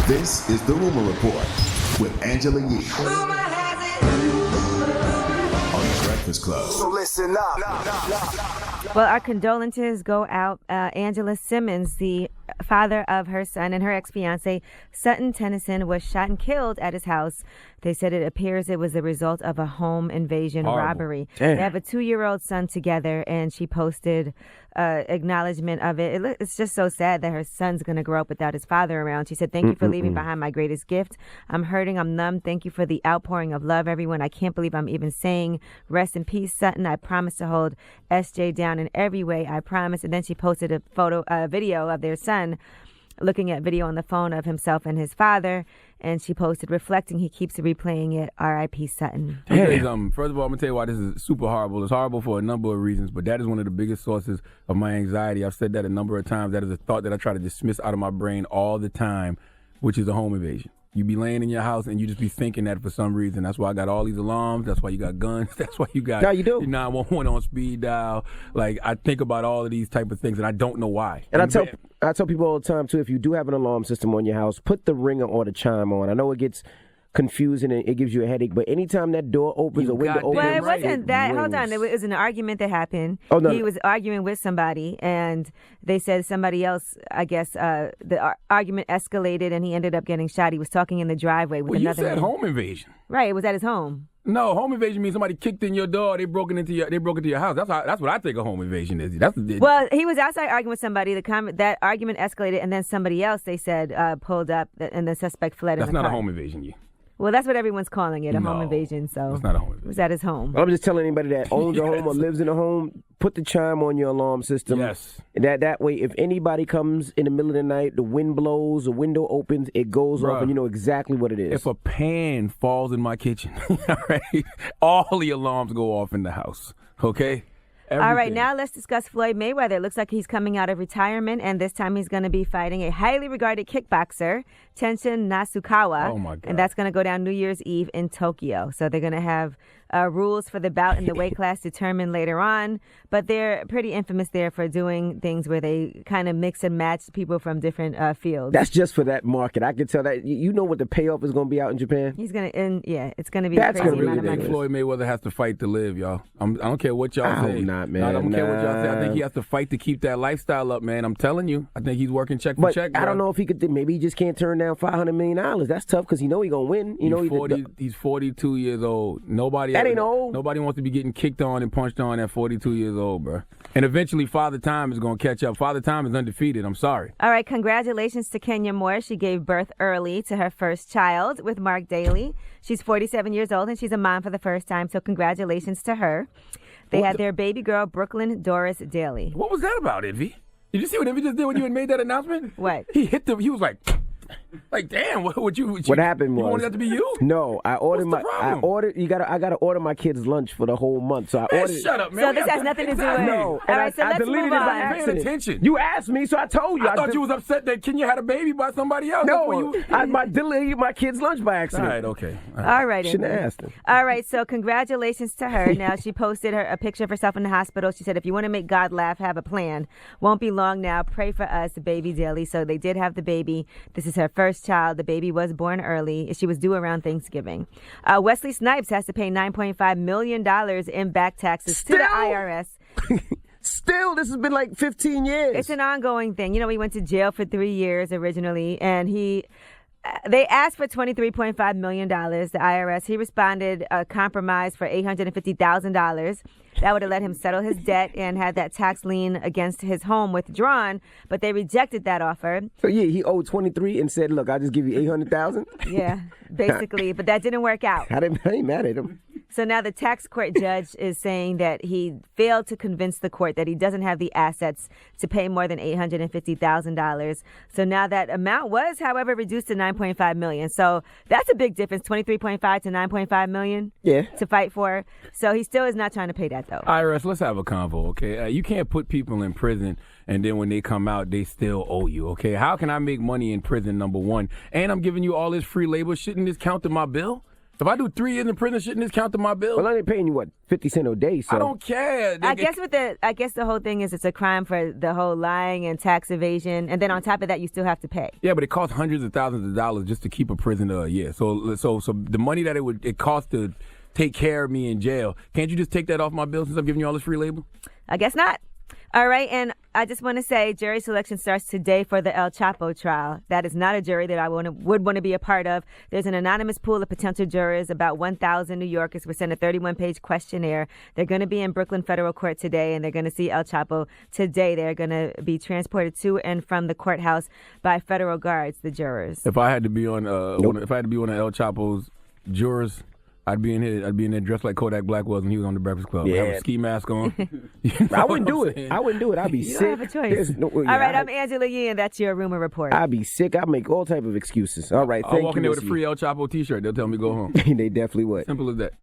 This is The Rumor Report with Angela Yee on The Breakfast Club. So listen up. Well, our condolences go out. Angela Simmons, the father of her son and her ex-fiance, Sutton Tennyson, was shot and killed at his house. They said it appears it was the result of a home invasion robbery. Damn. They have a 2-year-old son together, and she posted acknowledgement of it. It's just so sad that her son's going to grow up without his father around. She said, "Thank you for leaving behind my greatest gift. I'm hurting. I'm numb. Thank you for the outpouring of love, everyone. I can't believe I'm even saying rest in peace, Sutton. I promise to hold SJ down in every way. I promise." And then she posted a video of their son looking at video on the phone of himself and his father, and she posted, reflecting, he keeps replaying it, R.I.P. Sutton. First of all, I'm going to tell you why this is super horrible. It's horrible for a number of reasons, but that is one of the biggest sources of my anxiety. I've said that a number of times. That is a thought that I try to dismiss out of my brain all the time, which is a home invasion. You be laying in your house and you just be thinking that for some reason. That's why I got all these alarms. That's why you got guns. That's why you got Yeah, you do. 911 on speed dial. Like, I think about all of these type of things, and I don't know why. And I tell people all the time, too, if you do have an alarm system on your house, put the ringer or the chime on. I know it gets confusing and it gives you a headache, but anytime that door opens or window opens, Well, it wasn't that. Hold on. It was an argument that happened. Oh, no, he was arguing with somebody, and they said somebody else, I guess, the argument escalated, and he ended up getting shot. He was talking in the driveway with another you said man. home invasion. Right. It was at his home. No, home invasion means somebody kicked in your door. They broke into your house. That's what I think a home invasion is. Well, he was outside arguing with somebody. That argument escalated, and then somebody else, they said, pulled up, and the suspect fled in the car. That's not a home invasion, you. Well, that's what everyone's calling it, a home invasion. So it's not a home invasion. It was at his home. I'm just telling anybody that owns a home or lives in a home, put the chime on your alarm system. Yes. That way, if anybody comes in the middle of the night, the wind blows, the window opens, it goes off, and you know exactly what it is. If a pan falls in my kitchen, all the alarms go off in the house. Okay? Everything. All right, now let's discuss Floyd Mayweather. It looks like he's coming out of retirement, and this time he's going to be fighting a highly regarded kickboxer, Tenshin Nasukawa. Oh, my God. And that's going to go down New Year's Eve in Tokyo. So they're going to have rules for the bout in the weight class determined later on, but they're pretty infamous there for doing things where they kind of mix and match people from different fields. That's just for that market. I can tell that. You know what the payoff is going to be out in Japan? He's going to, it's going to be That's a crazy gonna amount of really money. Floyd Mayweather has to fight to live, y'all. I don't care what y'all say. Not, man. I don't care what y'all say. I think he has to fight to keep that lifestyle up, man. I'm telling you. I think he's working check for check. I don't know if he could. Maybe he just can't turn down $500 million. That's tough because he's going to win. He's 42 years old. That ain't old. Nobody wants to be getting kicked on and punched on at 42 years old, bro. And eventually, Father Time is going to catch up. Father Time is undefeated. I'm sorry. All right, congratulations to Kenya Moore. She gave birth early to her first child with Mark Daly. She's 47 years old, and she's a mom for the first time, so congratulations to her. They had their baby girl, Brooklyn Doris Daly. What was that about, Ivy? Did you see what Ivy just did when you had made that announcement? What? He was like, damn, what happened was, you wanted that to be you? No, I ordered What's the problem? I gotta order my kids lunch for the whole month. So I ordered. Shut up, man. So this has nothing to do with No, All right, so I let's deleted move it on. by accident. Attention. You asked me, so I told you. I thought you was upset that Kenya had a baby by somebody else. No, I deleted my kids' lunch by accident. All right, okay. All right. Shouldn't have asked him. All right, so congratulations to her. Now, she posted a picture of herself in the hospital. She said, if you want to make God laugh, have a plan. Won't be long now. Pray for us, baby Daly. So they did have the baby. This is her first child. The baby was born early. She was due around Thanksgiving. Wesley Snipes has to pay $9.5 million in back taxes to the IRS. Still, this has been like 15 years. It's an ongoing thing. You know, he went to jail for 3 years originally, and they asked for $23.5 million, the IRS. He responded a compromise for $850,000. That would have let him settle his debt and had that tax lien against his home withdrawn, but they rejected that offer. So, yeah, he owed 23 and said, look, I'll just give you $800,000. Yeah, basically, but that didn't work out. I ain't mad at him. So now the tax court judge is saying that he failed to convince the court that he doesn't have the assets to pay more than $850,000. So now that amount was, however, reduced to $9.5 million. So that's a big difference, $23.5 to $9.5 million to fight for. So he still is not trying to pay that, though. IRS, let's have a convo, okay? You can't put people in prison and then when they come out, they still owe you, okay? How can I make money in prison, number one, and I'm giving you all this free labor? Shouldn't this count to my bill? If I do 3 years in prison, shouldn't this count to my bill? Well, they're paying you, what, 50 cents a day, so. I don't care. I guess the whole thing is it's a crime for the whole lying and tax evasion, and then on top of that, you still have to pay. Yeah, but it costs hundreds of thousands of dollars just to keep a prisoner a year. So the money that it costs to take care of me in jail, can't you just take that off my bill since I'm giving you all this free labor? I guess not. All right, and I just want to say jury selection starts today for the El Chapo trial. That is not a jury that I would want to be a part of. There's an anonymous pool of potential jurors. About 1,000 New Yorkers were sent a 31-page questionnaire. They're going to be in Brooklyn federal court today, and they're going to see El Chapo today. They're going to be transported to and from the courthouse by federal guards, the jurors. If I had to be on one of El Chapo's jurors, I'd be in there dressed like Kodak Black was when he was on The Breakfast Club. Yeah. I'd have a ski mask on. I wouldn't do it. I'd be You sick. don't have a choice. All right, I'm Angela Yee, and that's your rumor report. I'd be sick. I'd make all type of excuses. All right, thank you. I'll walk in there with a free El Chapo T-shirt. They'll tell me to go home. They definitely would. Simple as that.